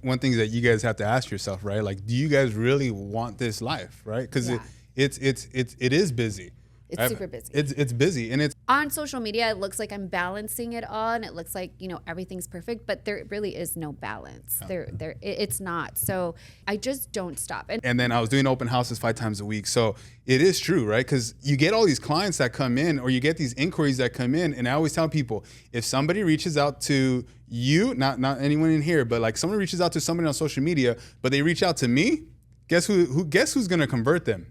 one thing that you guys have to ask yourself, right? Like, do you guys really want this life, right? Because it is busy. It's super busy. It's busy, and it's on social media. It looks like I'm balancing it all, and it looks like everything's perfect, but there really is no balance. It's not. So I just don't stop. And then I was doing open houses 5 times a week. So it is true, right? Because you get all these clients that come in, or you get these inquiries that come in, and I always tell people, if somebody reaches out to you, not anyone in here, but like someone reaches out to somebody on social media, but they reach out to me, guess who's gonna convert them?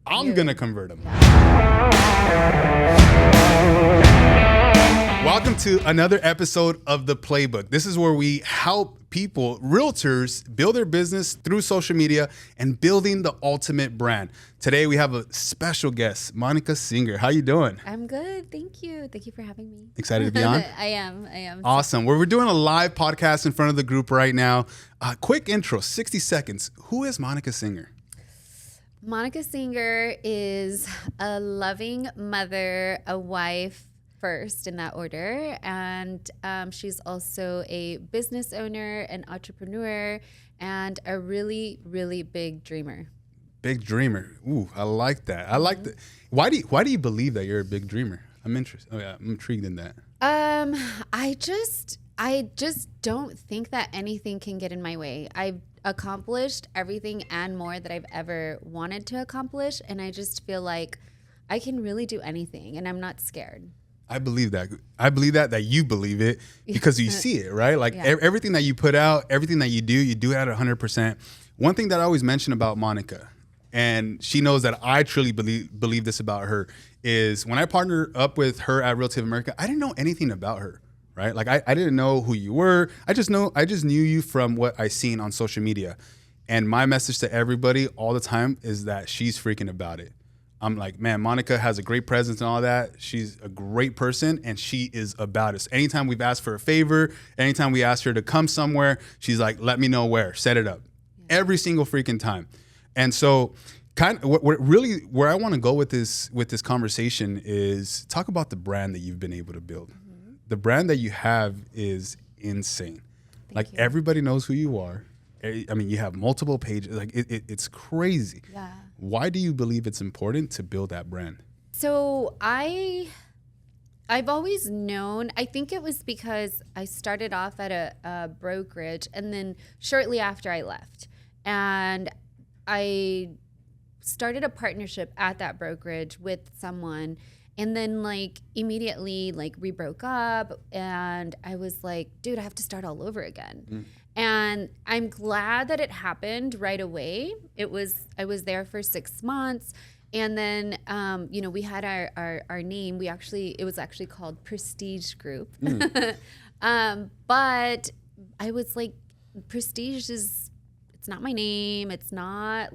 I'm going to convert them. Welcome to another episode of The Playbook. This is where we help people, realtors, build their business through social media and building the ultimate brand. Today, we have a special guest, Monica Singer. How you doing? I'm good. Thank you. Thank you for having me. Excited to be on? I am. Awesome. We're doing a live podcast in front of the group right now. Quick intro, 60 seconds. Who is Monica Singer? Monica Singer is a loving mother, a wife first in that order, and she's also a business owner, an entrepreneur, and a really, really big dreamer. Big dreamer. Ooh, I like that. I like that. Why do you believe that you're a big dreamer? I'm interested. Oh yeah, I'm intrigued in that. I just don't think that anything can get in my way. I've accomplished everything and more that I've ever wanted to accomplish, and I just feel like I can really do anything, and I'm not scared. I believe that. I believe that you believe it because you see it, right? Like everything that you put out, everything that you do it at 100%. One thing that I always mention about Monica, and she knows that I truly believe this about her, is when I partnered up with her at Realty of America, I didn't know anything about her. Right? Like I didn't know who you were. I just knew you from what I seen on social media. And my message to everybody all the time is that she's freaking about it. I'm like, man, Monica has a great presence and all that. She's a great person and she is about it. So anytime we've asked for a favor, anytime we asked her to come somewhere, she's like, let me know where, set it up. Yeah. Every single freaking time. And so kind of where I want to go with this conversation is talk about the brand that you've been able to build. The brand that you have is insane. Thank you. Everybody knows who you are. I mean, you have multiple pages. Like it's crazy. Yeah. Why do you believe it's important to build that brand? So I've always known. I think it was because I started off at a brokerage, and then shortly after I left, and I started a partnership at that brokerage with someone. And then immediately we broke up, and I was like, dude, I have to start all over again. And I'm glad that it happened right away. I was there for 6 months, and then we had our name. It was actually called Prestige Group. But I was like, Prestige it's not my name. It's not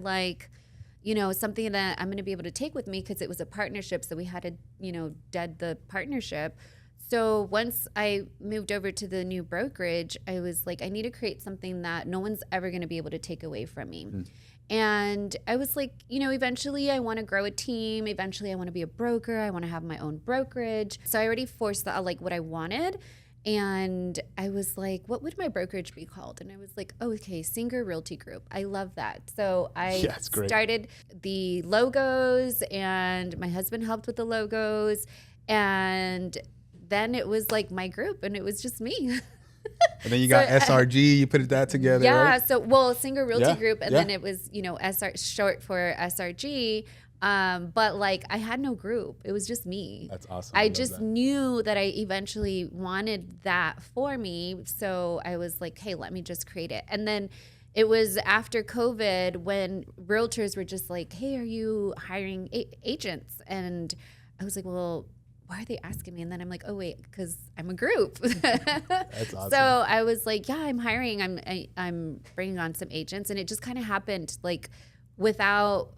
something that I'm going to be able to take with me, because it was a partnership. So we had to, dead the partnership. So once I moved over to the new brokerage, I was like, I need to create something that no one's ever going to be able to take away from me. And I was like, eventually I want to grow a team. Eventually I want to be a broker. I want to have my own brokerage. So I already forced what I wanted. And I was like, what would my brokerage be called? And I was like, oh, okay, Singer Realty Group. I love that. So I started the logos, and my husband helped with the logos. And then it was like my group, and it was just me. And then you got SRG, you put that together, right? So, Singer Realty Group, and then it was, short for SRG. But I had no group. It was just me. That's awesome. I just knew that I eventually wanted that for me. So I was like, hey, let me just create it. And then it was after COVID when realtors were just like, hey, are you hiring agents? And I was like, well, why are they asking me? And then I'm like, oh, wait, because I'm a group. That's awesome. So I was like, yeah, I'm hiring. I'm bringing on some agents. And it just kind of happened without...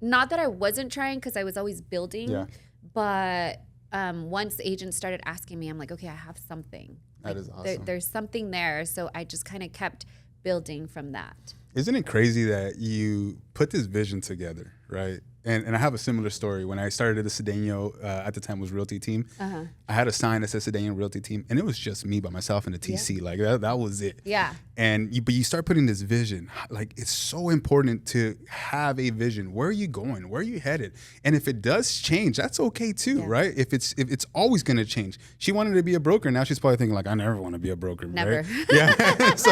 Not that I wasn't trying, because I was always building, but once agents started asking me, I'm like, okay, I have something. That is awesome. There's something there, so I just kind of kept building from that. Isn't it crazy that you put this vision together, right? and I have a similar story. When I started the Cedeno, at the time was Realty Team, I had a sign that said Cedeno Realty Team, and it was just me by myself and the TC. Like that was it. Yeah. But you start putting this vision. Like, it's so important to have a vision. Where are you going? Where are you headed? And if it does change, that's okay too, right? If it's always going to change. She wanted to be a broker. Now she's probably thinking like, I never want to be a broker. Never. Right? Yeah. So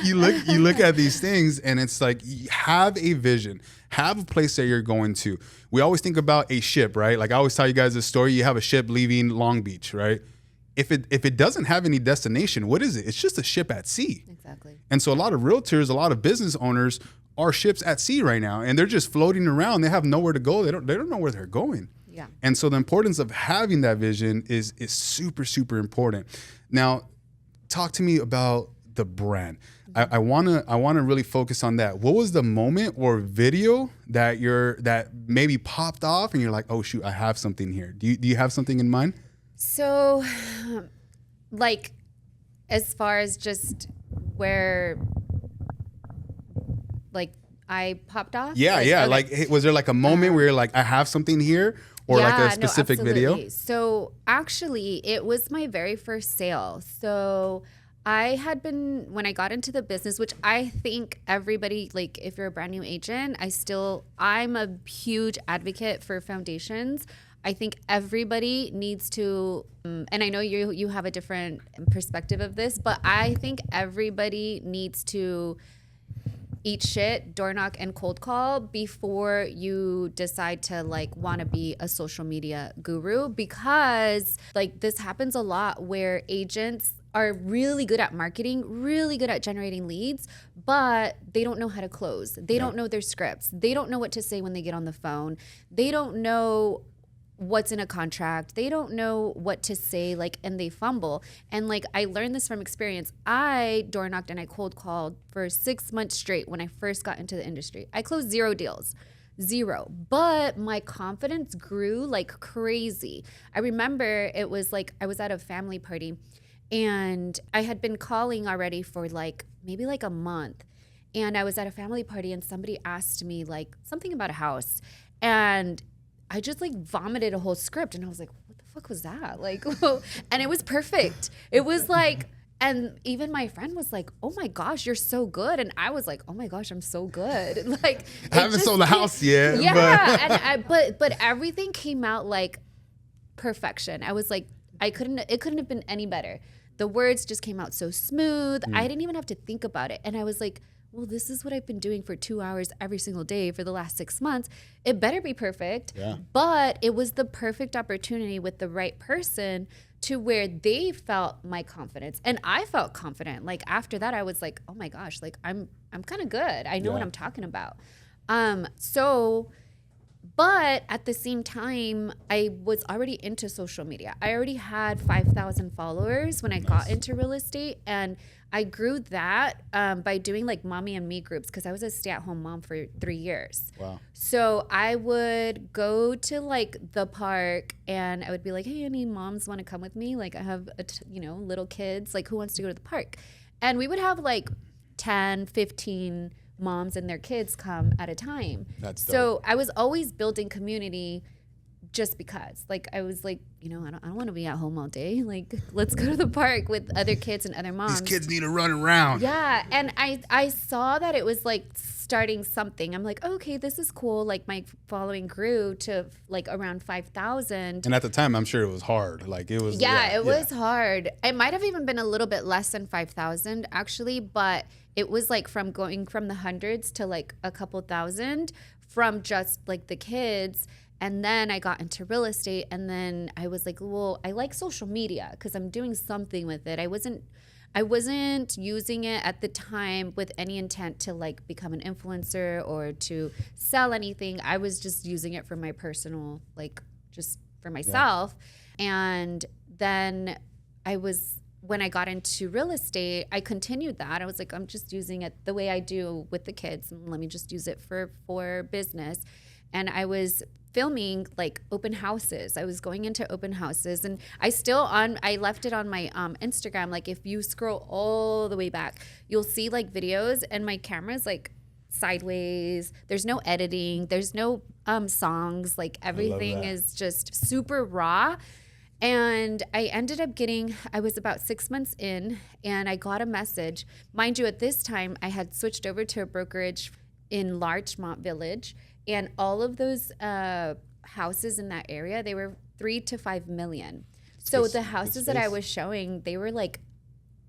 you look at these things, and it's like, have a vision. Have a place that you're going to. We always think about a ship, right? Like, I always tell you guys this story. You have a ship leaving Long Beach, right? If it doesn't have any destination, what is it? It's just a ship at sea. Exactly. And so a lot of realtors, a lot of business owners are ships at sea right now, and they're just floating around. They have nowhere to go. They don't know where they're going. Yeah. And so the importance of having that vision is super, super important. Now, talk to me about the brand. I wanna really focus on that. What was the moment or video that maybe popped off and you're like, oh shoot, I have something here? Do you have something in mind? So, like, as far as just where, like, I popped off? Yeah. Okay. Like, was there like a moment where you're like, I have something here? Or like a specific video? So actually, it was my very first sale. So I had been, when I got into the business, which I think everybody, like, if you're a brand new agent, I'm a huge advocate for foundations. I think everybody needs to, and I know you have a different perspective of this, but I think everybody needs to eat shit, door knock, and cold call before you decide to, like, want to be a social media guru, because, like, this happens a lot where agents are really good at marketing, really good at generating leads, but they don't know how to close. They don't know their scripts. They don't know what to say when they get on the phone. They don't know what's in a contract. They don't know what to say, like, and they fumble. And, like, I learned this from experience. I door knocked and I cold called for 6 months straight when I first got into the industry. I closed 0 deals. 0. But my confidence grew like crazy. I remember it was like I was at a family party and I had been calling already for like maybe like a month. And I was at a family party and somebody asked me like something about a house. And I just like vomited a whole script and I was like, what the fuck was that? Like, and it was perfect. It was like, and even my friend was like, oh my gosh, you're so good. And I was like, oh my gosh, I'm so good. Like, I haven't sold a house yet. Yeah. But everything came out like perfection. I was like, it couldn't have been any better. The words just came out so smooth. I didn't even have to think about it. And I was like, well, this is what I've been doing for 2 hours every single day for the last 6 months. It better be perfect. Yeah. But it was the perfect opportunity with the right person to where they felt my confidence and I felt confident. Like after that, I was like, oh my gosh, like I'm kind of good. I know what I'm talking about. But at the same time, I was already into social media. I already had 5,000 followers when I got into real estate. And I grew that by doing like mommy and me groups because I was a stay-at-home mom for 3 years. Wow. So I would go to like the park and I would be like, hey, any moms want to come with me? Like I have, little kids. Like who wants to go to the park? And we would have like 10, 15 moms and their kids come at a time. That's dope. So I was always building community just because. Like I was like, I don't want to be at home all day. Like let's go to the park with other kids and other moms. These kids need to run around. Yeah. And I saw that it was like starting something. I'm like, okay, this is cool. Like my following grew to like around 5,000. And at the time, I'm sure it was hard. Like it was. Yeah, it was hard. It might have even been a little bit less than 5,000 actually, but it was like from going from the hundreds to like a couple thousand from just like the kids. And then I got into real estate and then I was like, well, I like social media because I'm doing something with it. I wasn't using it at the time with any intent to like become an influencer or to sell anything. I was just using it for my personal, like just for myself. Yeah. And then when I got into real estate, I continued that. I was like, I'm just using it the way I do with the kids. And let me just use it for business. And I was filming like open houses. I was going into open houses and I left it on my Instagram. Like if you scroll all the way back, you'll see like videos and my camera's like sideways. There's no editing. There's no songs. Like everything is just super raw. And I ended up I was about 6 months in, and I got a message. Mind you, at this time, I had switched over to a brokerage in Larchmont Village, and all of those houses in that area, they were 3 to 5 million. So the houses that I was showing, they were like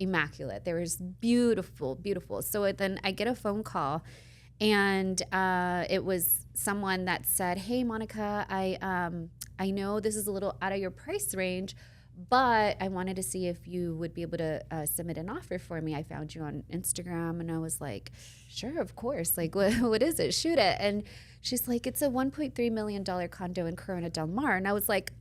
immaculate. They were just beautiful, beautiful. So then I get a phone call, and it was someone that said, "Hey, Monica, I know this is a little out of your price range, but I wanted to see if you would be able to submit an offer for me. I found you on Instagram." And I was like, "Sure, of course. Like, what is it? Shoot it." And she's like, "It's a $1.3 million condo in Corona Del Mar." And I was like,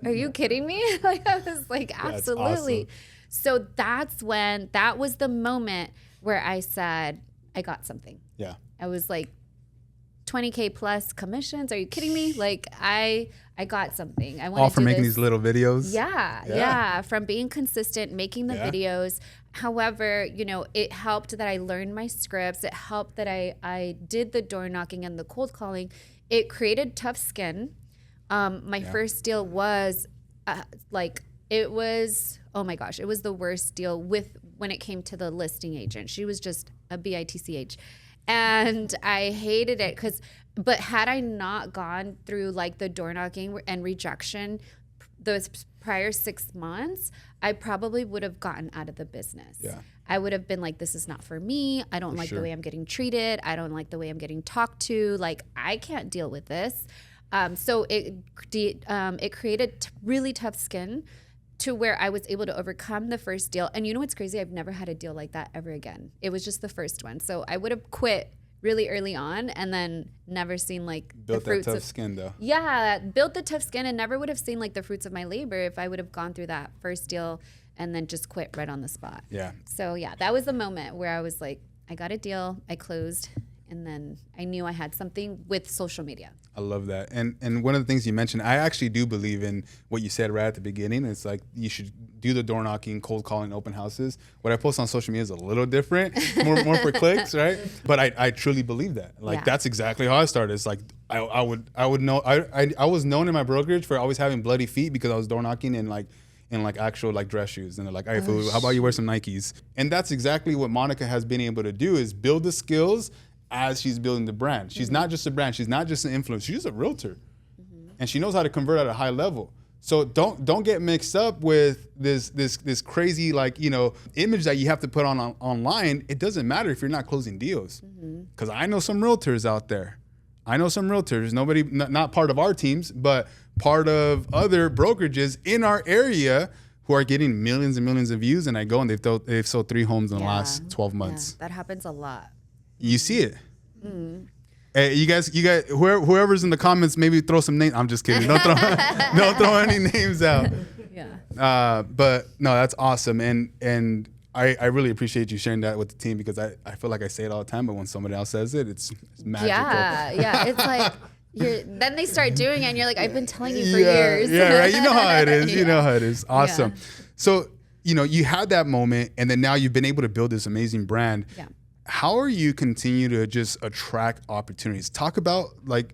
"Are you kidding me?" Like, I was like, absolutely. Awesome. So that was the moment where I said, I got something. Yeah. I was like, 20K plus commissions. Are you kidding me? Like, I got something. I want all for making these little videos. Yeah. From being consistent, making the videos. However, it helped that I learned my scripts. It helped that I did the door knocking and the cold calling. It created tough skin. My first deal was it was, oh my gosh, it was the worst deal when it came to the listing agent. She was just a bitch. And I hated it but had I not gone through like the door knocking and rejection those prior 6 months, I probably would have gotten out of the business. Yeah. I would have been like, this is not for me. I don't like the way I'm getting treated. I don't like the way I'm getting talked to. Like, I can't deal with this. So it created really tough skin to where I was able to overcome the first deal. And you know what's crazy? I've never had a deal like that ever again. It was just the first one. So I would have quit really early on and then never seen like built the fruits that tough skin though. Yeah, built the tough skin and never would have seen like the fruits of my labor if I would have gone through that first deal and then just quit right on the spot. Yeah. So yeah, that was the moment where I was like, I got a deal, I closed, and then I knew I had something with social media. I love that. And one of the things you mentioned, I actually do believe in what you said right at the beginning. It's like you should do the door knocking, cold calling, open houses. What I post on social media is a little different, more for clicks, right? But I truly believe that. Like that's exactly how I started. It's like I would know I was known in my brokerage for always having bloody feet because I was door knocking in actual like dress shoes, and they're like, "Hey, fool, how about you wear some Nikes?" And that's exactly what Monica has been able to do, is build the skills as she's building the brand. She's not just a brand. She's not just an influencer. She's a realtor, and she knows how to convert at a high level. So don't get mixed up with this crazy image that you have to put on online. It doesn't matter if you're not closing deals, because I know some realtors out there. Nobody, not part of our teams, but part of other brokerages in our area who are getting millions and millions of views. And I go and they've sold 3 homes in the last 12 months. Yeah, that happens a lot. You see it. Hey, you guys, whoever's in the comments, maybe throw some names. I'm just kidding. Don't throw any names out. Yeah. But no, that's awesome. And I really appreciate you sharing that with the team, because I feel like I say it all the time, but when somebody else says it, it's magical. Yeah. It's like, then they start doing it and you're like, I've been telling you for years. Yeah, right. You know how it is. You know how it is. Awesome. Yeah. So, you had that moment, and then now you've been able to build this amazing brand. Yeah. How are you continue to just attract opportunities? Talk about, like,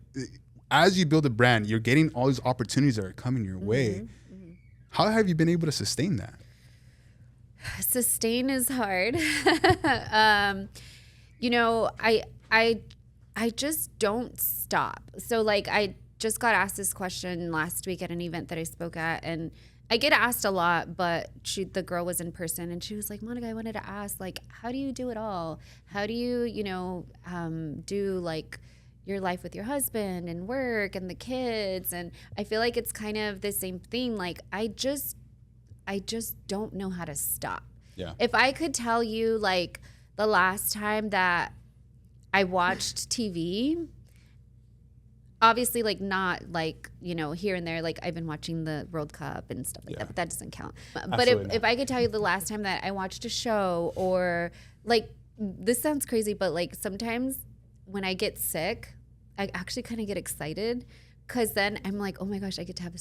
as you build a brand, you're getting all these opportunities that are coming your way. How have you been able to sustain that? Sustain is hard. I just don't stop. So like, I just got asked this question last week at an event that I spoke at, and I get asked a lot, but the girl was in person and she was like, "Monica, I wanted to ask, like, how do you do it all? How do you, do like your life with your husband and work and the kids?" And I feel like it's kind of the same thing. Like, I just don't know how to stop. Yeah. If I could tell you, like, the last time that I watched TV, obviously, like, not like, here and there, like, I've been watching the World Cup and stuff like that, but that doesn't count. But if I could tell you the last time that I watched a show, or like, this sounds crazy, but like, sometimes when I get sick, I actually kind of get excited, Because then I'm like, oh my gosh, I get to have a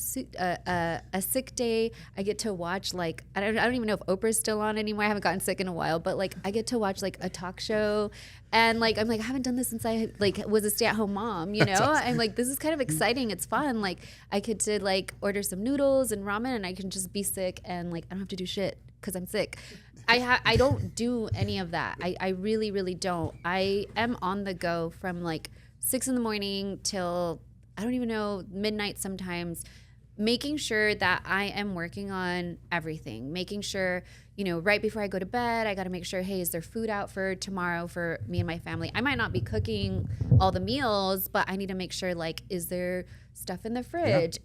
sick day. I get to watch like, I don't even know if Oprah's still on anymore. I haven't gotten sick in a while, but like I get to watch like a talk show. And like, I'm like, I haven't done this since I like was a stay-at-home mom, you know? Awesome. I'm like, this is kind of exciting. It's fun. Like I get to like order some noodles and ramen and I can just be sick and like, I don't have to do shit because I'm sick. I don't do any of that. I really, really don't. I am on the go from like 6 a.m. till I don't even know, midnight sometimes, making sure that I am working on everything, making sure, you know, right before I go to bed, I got to make sure, hey, is there food out for tomorrow for me and my family? I might not be cooking all the meals, but I need to make sure, like, is there stuff in the fridge?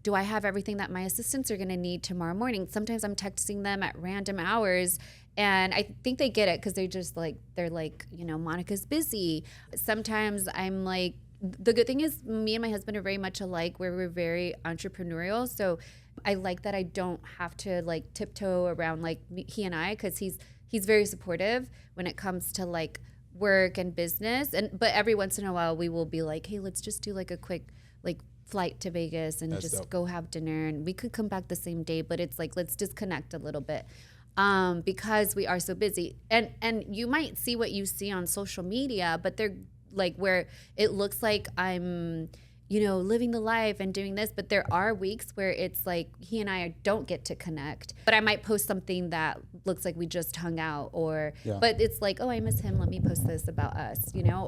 Do I have everything that my assistants are going to need tomorrow morning? Sometimes I'm texting them at random hours and I think they get it because they're like, you know, Monica's busy. Sometimes I'm like, the good thing is me and my husband are very much alike where we're very entrepreneurial. So I like that I don't have to like tiptoe around like he and I, because he's very supportive when it comes to like work and business. But every once in a while we will be like, hey, let's just do like a quick like flight to Vegas and That's just dope. Go have dinner. And we could come back the same day, but it's like, let's disconnect a little bit. Because we are so busy. And you might see what you see on social media, but they're like where it looks like I'm, you know, living the life and doing this, but there are weeks where it's like he and I don't get to connect, but I might post something that looks like we just hung out but it's like, oh, I miss him. Let me post this about us, you know,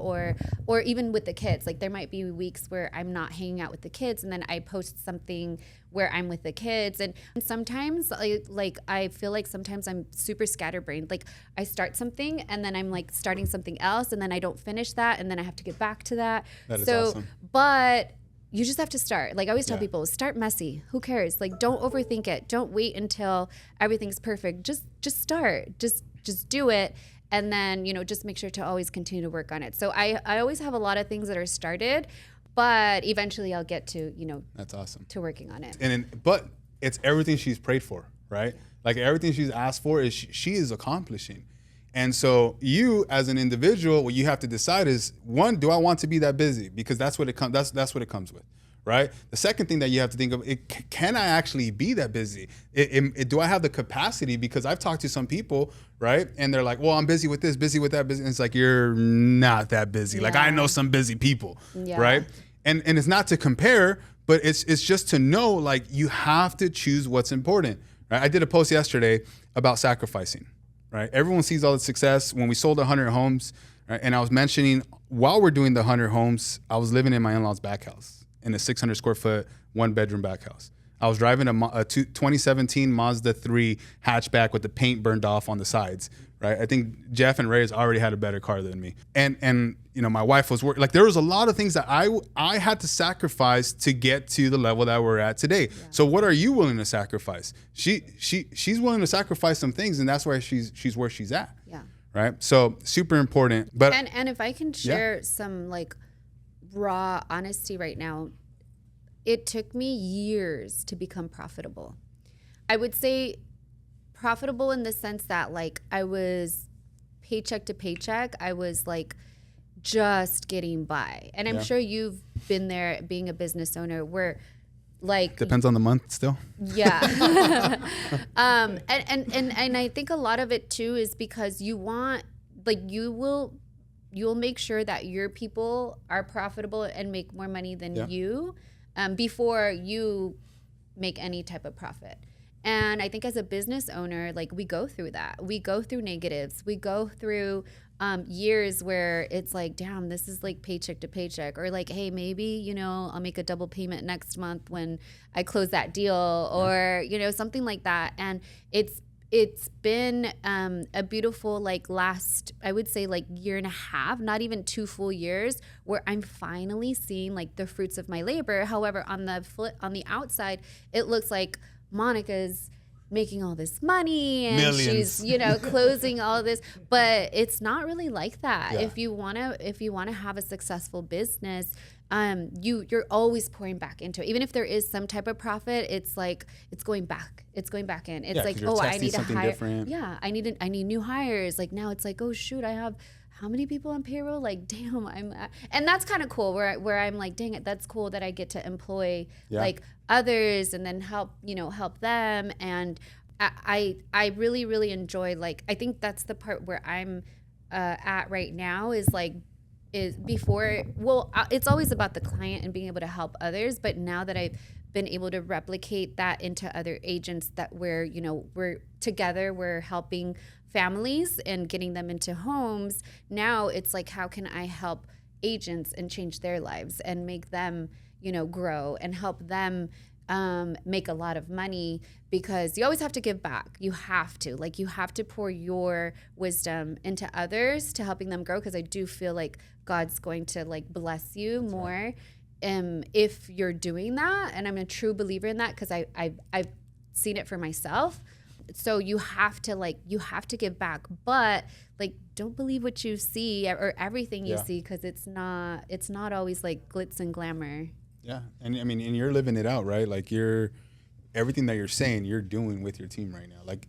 or even with the kids, like there might be weeks where I'm not hanging out with the kids and then I post something where I'm with the kids. And sometimes I feel like sometimes I'm super scatterbrained. Like I start something and then I'm like starting something else and then I don't finish that and then I have to get back to that. That is awesome. But you just have to start. Like I always tell people, start messy. Who cares? Like don't overthink it. Don't wait until everything's perfect. Just start. Just do it. And then, you know, just make sure to always continue to work on it. So I always have a lot of things that are started, but eventually I'll get to, you know, that's awesome, to working on it. But it's everything she's prayed for, right? Like everything she's asked for is she is accomplishing. And so you as an individual, what you have to decide is, one, do I want to be that busy? Because that's what it comes. That's what it comes with, right? The second thing that you have to think of, can I actually be that busy? Do I have the capacity? Because I've talked to some people, right? And they're like, well, I'm busy with this, busy with that, busy. And it's like, you're not that busy. Like I know some busy people, right? And it's not to compare, but it's just to know, like, you have to choose what's important, right? I did a post yesterday about sacrificing, right? Everyone sees all the success. When we sold 100 homes, right? And I was mentioning, while we're doing the 100 homes, I was living in my in-laws' back house in a 600 square foot, 1-bedroom back house. I was driving a 2017 Mazda 3 hatchback with the paint burned off on the sides, right? I think Jeff and Reyes already had a better car than me. And you know, my wife was working. Like there was a lot of things that I had to sacrifice to get to the level that we're at today. Yeah. So what are you willing to sacrifice? She's willing to sacrifice some things, and that's why she's where she's at. Yeah. Right? So super important. But and if I can share some like raw honesty right now, it took me years to become profitable. I would say profitable in the sense that like I was paycheck to paycheck. I was like just getting by. And I'm sure you've been there being a business owner where like depends on the month still. Yeah. And I think a lot of it too is because you want, like, you'll make sure that your people are profitable and make more money than you before you make any type of profit. And I think as a business owner, like we go through that. We go through negatives. We go through years where it's like, damn, this is like paycheck to paycheck, or like, hey, maybe, you know, I'll make a double payment next month when I close that deal, or, you know, something like that. And it's been a beautiful, like last, I would say like year and a half, not even 2 full years, where I'm finally seeing like the fruits of my labor. However, on the outside, it looks like Monica's making all this money and Millions. She's, you know, closing all this, but it's not really like that. Yeah. If you want to have a successful business, you're always pouring back into it. Even if there is some type of profit, it's like it's going back in. It's like, oh, I need to hire. Different. Yeah, I need new hires. Like now it's like, oh shoot, I have how many people on payroll? Like, damn, and that's kind of cool where I'm like, dang it, that's cool that I get to employ like others and then help them. And I really, really enjoy, like, I think that's the part where I'm at right now is before, it's always about the client and being able to help others. But now that I've been able to replicate that into other agents that we're together, we're helping families and getting them into homes. Now it's like, how can I help agents and change their lives and make them, grow and help them make a lot of money, because you always have to give back. You have to pour your wisdom into others to helping them grow. Cause I do feel like God's going to like bless you more. If you're doing that. And I'm a true believer in that, because I've seen it for myself. So you have to give back, but like, don't believe what you see or everything you see, because it's not always like glitz and glamour. Yeah. And I mean, and you're living it out, right? Like everything that you're saying, you're doing with your team right now. Like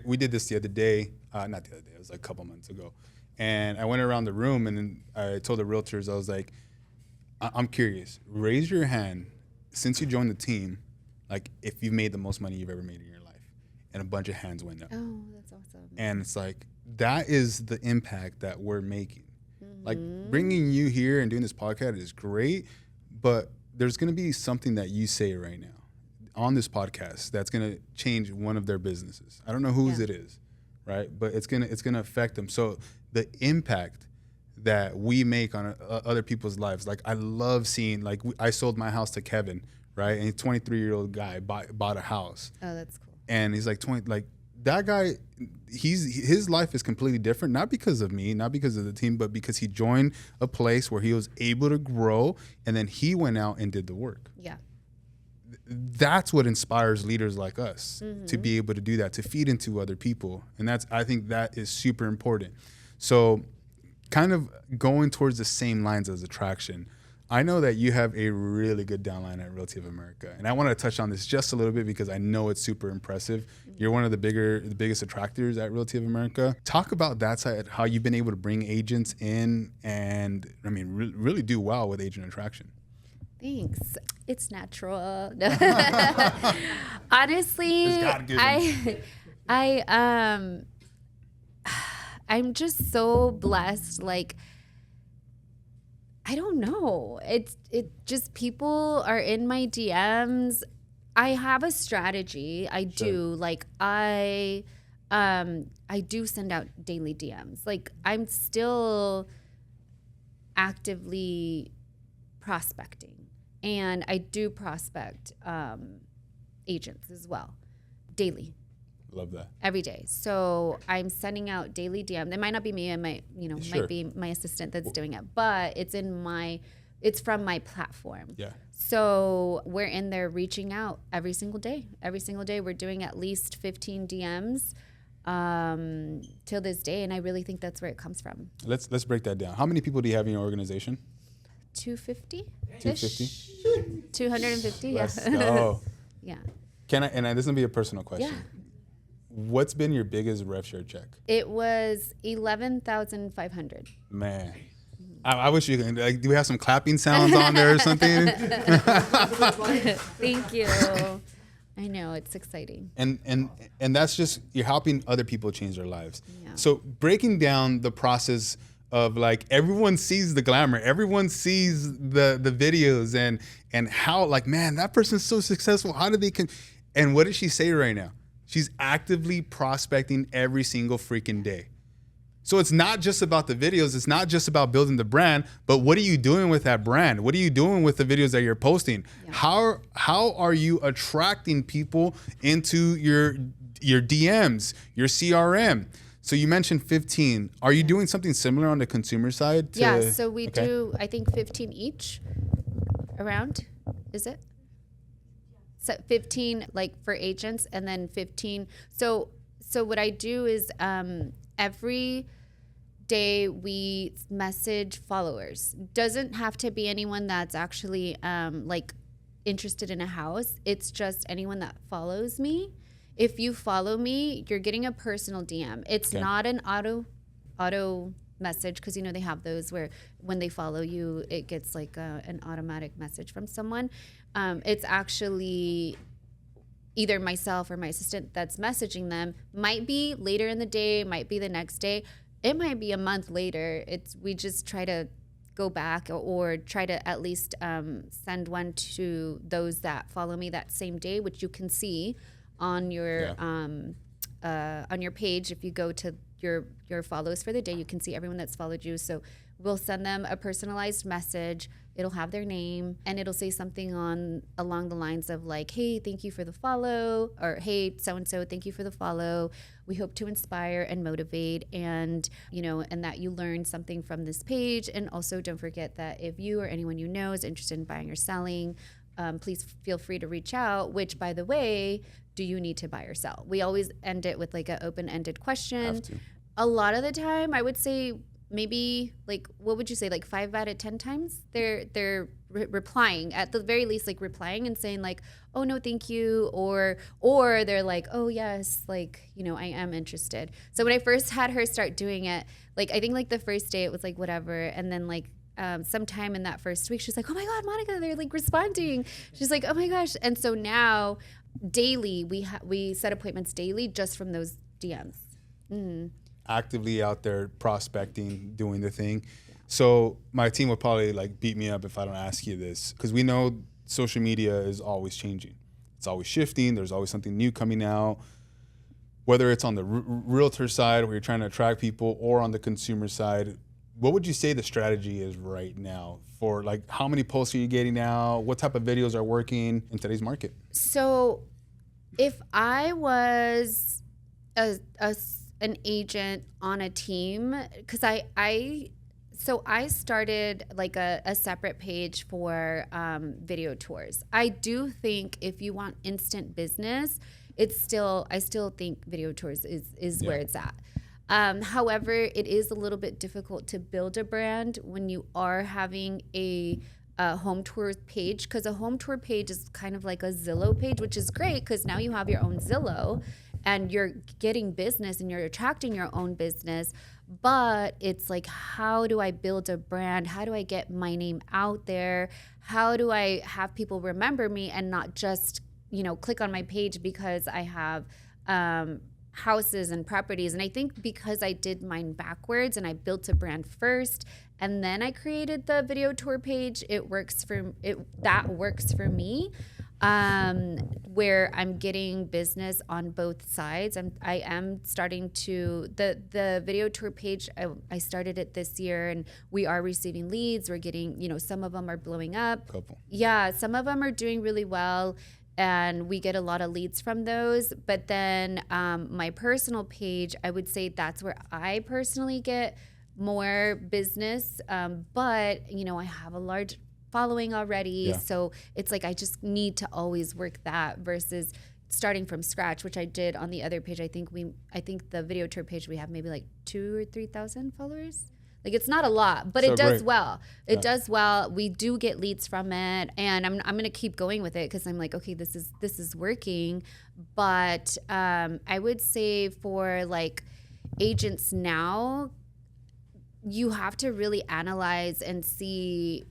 we did this the other day, not the other day, it was like a couple months ago. And I went around the room and then I told the realtors, I was like, I'm curious, raise your hand since you joined the team, like if you've made the most money you've ever made in your life. And a bunch of hands went up. Oh, that's awesome. And it's like, that is the impact that we're making. Mm-hmm. Like bringing you here and doing this podcast is great, but there's going to be something that you say right now on this podcast that's going to change one of their businesses. I don't know whose it is, right? But it's going to affect them. So the impact that we make on other people's lives, like I love seeing, like I sold my house to Kevin, right? And a 23-year-old guy bought a house. Oh, that's cool. And he's like 20, like that guy, his life is completely different, not because of me, not because of the team, but because he joined a place where he was able to grow, and then he went out and did the work. Yeah. That's what inspires leaders like us to be able to do that, to feed into other people. And I think that is super important. So kind of going towards the same lines as attraction, I know that you have a really good downline at Realty of America. And I want to touch on this just a little bit because I know it's super impressive. You're one of the biggest attractors at Realty of America. Talk about that side, how you've been able to bring agents in and, I mean, really do well with agent attraction. Thanks. It's natural. Honestly, I'm just so blessed. Like, I don't know. It just, people are in my DMs. I have a strategy. I do. Like I do send out daily DMs. Like I'm still actively prospecting, and I do prospect agents as well daily. Love that. Every day. So I'm sending out daily DM. It might not be me, it might be my assistant that's doing it, but it's from my platform. Yeah. So we're in there reaching out every single day. Every single day we're doing at least 15 DMs till this day, and I really think that's where it comes from. Let's break that down. How many people do you have in your organization? 250? 250? 250, yeah. Let's go. Yeah. This is going to be a personal question. Yeah. What's been your biggest rev share check? It was $11,500. Man, I wish you could. Like, do we have some clapping sounds on there or something? Thank you. I know, it's exciting. And that's just, you're helping other people change their lives. Yeah. So breaking down the process of, like, everyone sees the glamour, everyone sees the videos and how, like, man, that person's so successful. How did they and what does she say right now? She's actively prospecting every single freaking day. So it's not just about the videos. It's not just about building the brand, but what are you doing with that brand? What are you doing with the videos that you're posting? Yeah. How are you attracting people into your DMs, your CRM? So you mentioned 15. Are you doing something similar on the consumer side? Yeah, so we do, I think 15 each around, is it? 15 like for agents, and then 15. So what I do is every day we message followers. Doesn't have to be anyone that's actually like interested in a house. It's just anyone that follows me. If you follow me, you're getting a personal DM. It's not an auto message, because they have those where when they follow you, it gets like an automatic message from someone. It's actually either myself or my assistant that's messaging them. Might be later in the day, might be the next day, it might be a month later. We just try to go back or try to at least send one to those that follow me that same day, which you can see on your page. If you go to your follows for the day, you can see everyone that's followed you. So we'll send them a personalized message. It'll have their name and it'll say something along the lines of like, hey, thank you for the follow, or hey, so-and-so, thank you for the follow. We hope to inspire and motivate and that you learn something from this page. And also don't forget that if you or anyone you know is interested in buying or selling, please feel free to reach out, which by the way, do you need to buy or sell? We always end it with like an open-ended question. Have to. A lot of the time, I would say maybe like, what would you say? Like 5 out of 10 times they're replying, at the very least, like replying and saying like, oh no, thank you. Or they're like, oh yes, like, I am interested. So when I first had her start doing it, like, I think like the first day it was like, whatever. And then like, sometime in that first week, she's like, oh my God, Monica, they're like responding. She's like, oh my gosh. And so now daily, we set appointments daily just from those DMs. Mm-hmm. Actively out there prospecting, doing the thing. Yeah. So my team would probably like beat me up if I don't ask you this, because we know social media is always changing. It's always shifting. There's always something new coming out, whether it's on the realtor side where you're trying to attract people or on the consumer side. What would you say the strategy is right now for like how many posts are you getting out? What type of videos are working in today's market? So if I was an agent on a team, because I started like a separate page for video tours. I do think if you want instant business, I still think video tours is where it's at. However, it is a little bit difficult to build a brand when you are having a home tour page, because a home tour page is kind of like a Zillow page, which is great because now you have your own Zillow and you're getting business and you're attracting your own business. But it's like, how do I build a brand? How do I get my name out there? How do I have people remember me and not just, click on my page because I have houses and properties? And I think because I did mine backwards and I built a brand first and then I created the video tour page, that works for me, where I'm getting business on both sides. I am starting to the video tour page. I started it this year and we are receiving leads. We're getting, some of them are blowing up. Couple. Yeah, some of them are doing really well. And we get a lot of leads from those. But then my personal page, I would say that's where I personally get more business. But, I have a large following already. Yeah. So it's like I just need to always work that versus starting from scratch, which I did on the other page. I think the video tour page, we have maybe like 2,000 or 3,000 followers. Like it's not a lot, but it does well. It does well. We do get leads from it, and I'm gonna keep going with it because I'm like, okay, this is working. But I would say for like agents now, you have to really analyze and see,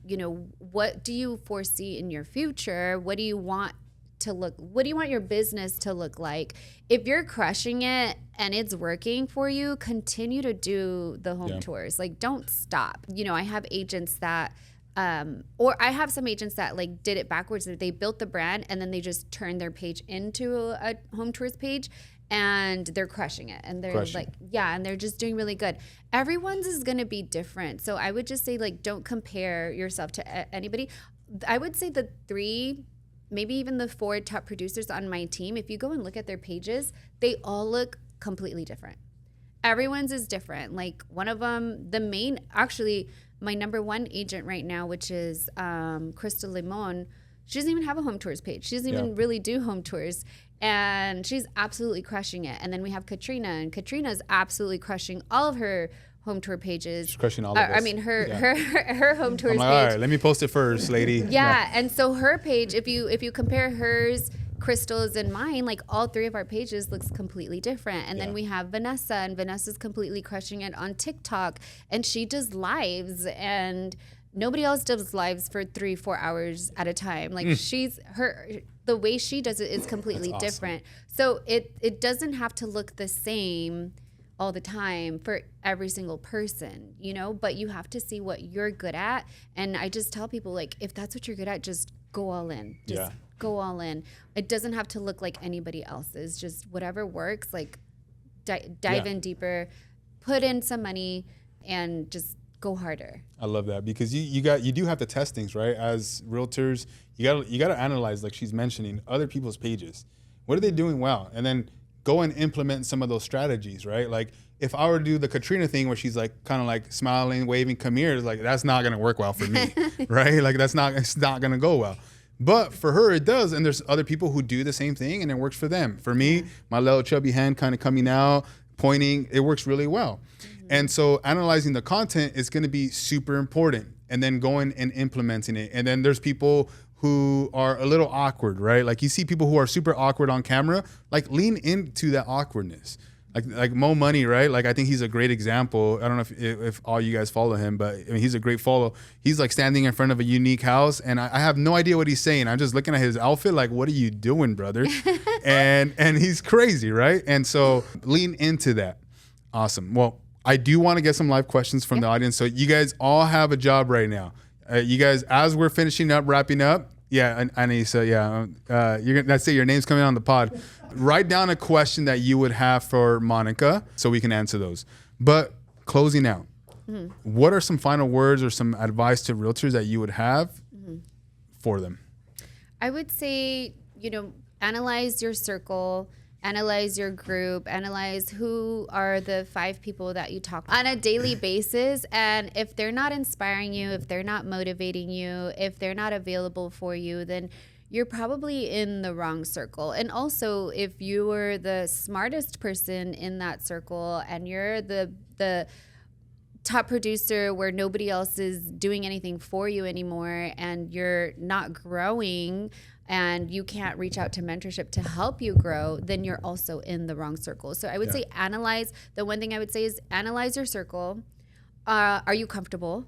what do you foresee in your future? What do you want your business to look like? If you're crushing it and it's working for you, continue to do the home tours. Like, don't stop. I have agents that, or I have some agents that like did it backwards. They built the brand and then they just turned their page into a home tours page and they're crushing it. And they're and they're just doing really good. Everyone's is going to be different. So I would just say like, don't compare yourself to anybody. I would say the 3, maybe even the 4 top producers on my team, if you go and look at their pages, they all look completely different. Everyone's is different. Like one of them, my number 1 agent right now, which is Crystal Limon, she doesn't even have a home tours page. She doesn't even really do home tours. And she's absolutely crushing it. And then we have Katrina, and Katrina's absolutely crushing all of her home tour pages. She's crushing all of us. I mean, her home tours page. All right, let me post it first, lady. Yeah, and so her page, if you compare hers, Crystal's and mine, like all three of our pages looks completely different. And then we have Vanessa, and Vanessa's completely crushing it on TikTok, and she does lives, and nobody else does lives for 3-4 hours at a time. Like the way she does it is completely different. So it doesn't have to look the same all the time for every single person, you know, but you have to see what you're good at. And I just tell people, like, if that's what you're good at, just go all in. Just go all in. It doesn't have to look like anybody else's. Just whatever works, like dive in deeper, put in some money, and just go harder. I love that, because you do have to test things, right? As realtors, you got to analyze, like she's mentioning, other people's pages. What are they doing well? And then go and implement some of those strategies, right? Like if I were to do the Katrina thing where she's like kind of like smiling, waving, come here, it's like, that's not going to work well for me, right? Like it's not going to go well. But for her, it does. And there's other people who do the same thing and it works for them. For me, my little chubby hand kind of coming out, pointing, it works really well. And so analyzing the content is going to be super important, and then going and implementing it. And then there's people who are a little awkward, right? Like you see people who are super awkward on camera, like lean into that awkwardness. Like Mo Money, right? Like I think he's a great example. I don't know if all you guys follow him, but I mean, he's a great follow. He's like standing in front of a unique house, and I have no idea what he's saying. I'm just looking at his outfit like, what are you doing, brother? and he's crazy, right? And so lean into that. Awesome. Well, I do want to get some live questions from the audience. So you guys all have a job right now. You guys, as we're finishing up, wrapping up, Anissa, that's it. Your name's coming on the pod. Write down a question that you would have for Monica so we can answer those. But closing out, what are some final words or some advice to realtors that you would have for them? I would say, analyze your circle, analyze your group, analyze who are the 5 people that you talk to on a daily basis. And if they're not inspiring you, if they're not motivating you, if they're not available for you, then you're probably in the wrong circle. And also, if you were the smartest person in that circle and you're the top producer where nobody else is doing anything for you anymore, and you're not growing, and you can't reach out to mentorship to help you grow, then you're also in the wrong circle. So I would say analyze. The one thing I would say is analyze your circle. Are you comfortable?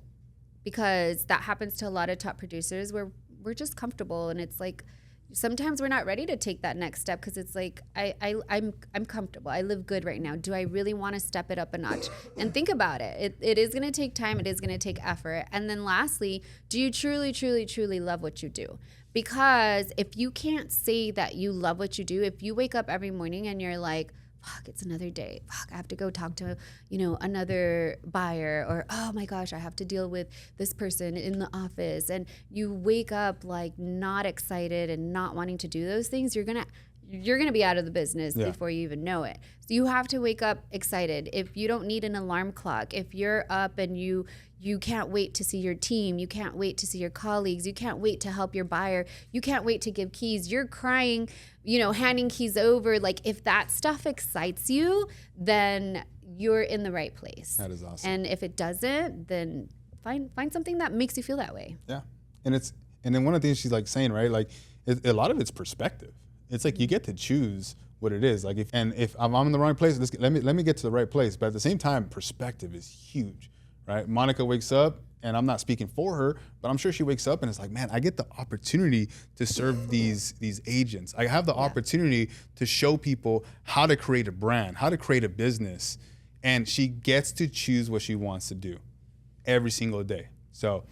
Because that happens to a lot of top producers where we're just comfortable, and it's like sometimes we're not ready to take that next step because it's like I'm comfortable. I live good right now. Do I really want to step it up a notch? And think about it. It is going to take time. It is going to take effort. And then lastly, do you truly, truly, truly love what you do? Because if you can't say that you love what you do, if you wake up every morning and you're like, fuck, it's another day. Fuck, I have to go talk to, another buyer, or, oh my gosh, I have to deal with this person in the office. And you wake up like not excited and not wanting to do those things, you're going to be out of the business before you even know it. So you have to wake up excited. If you don't need an alarm clock, if you're up and you can't wait to see your team, you can't wait to see your colleagues, you can't wait to help your buyer, you can't wait to give keys, you're crying, handing keys over. Like if that stuff excites you, then you're in the right place. That is awesome. And if it doesn't, then find something that makes you feel that way. Yeah. And then one of the things she's like saying, right? Like a lot of it's perspective. It's like you get to choose what it is. Like if I'm in the wrong place, let me get to the right place. But at the same time, perspective is huge, right? Monica wakes up, and I'm not speaking for her, but I'm sure she wakes up and it's like, man, I get the opportunity to serve these agents. I have the opportunity to show people how to create a brand, how to create a business, and she gets to choose what she wants to do every single day. So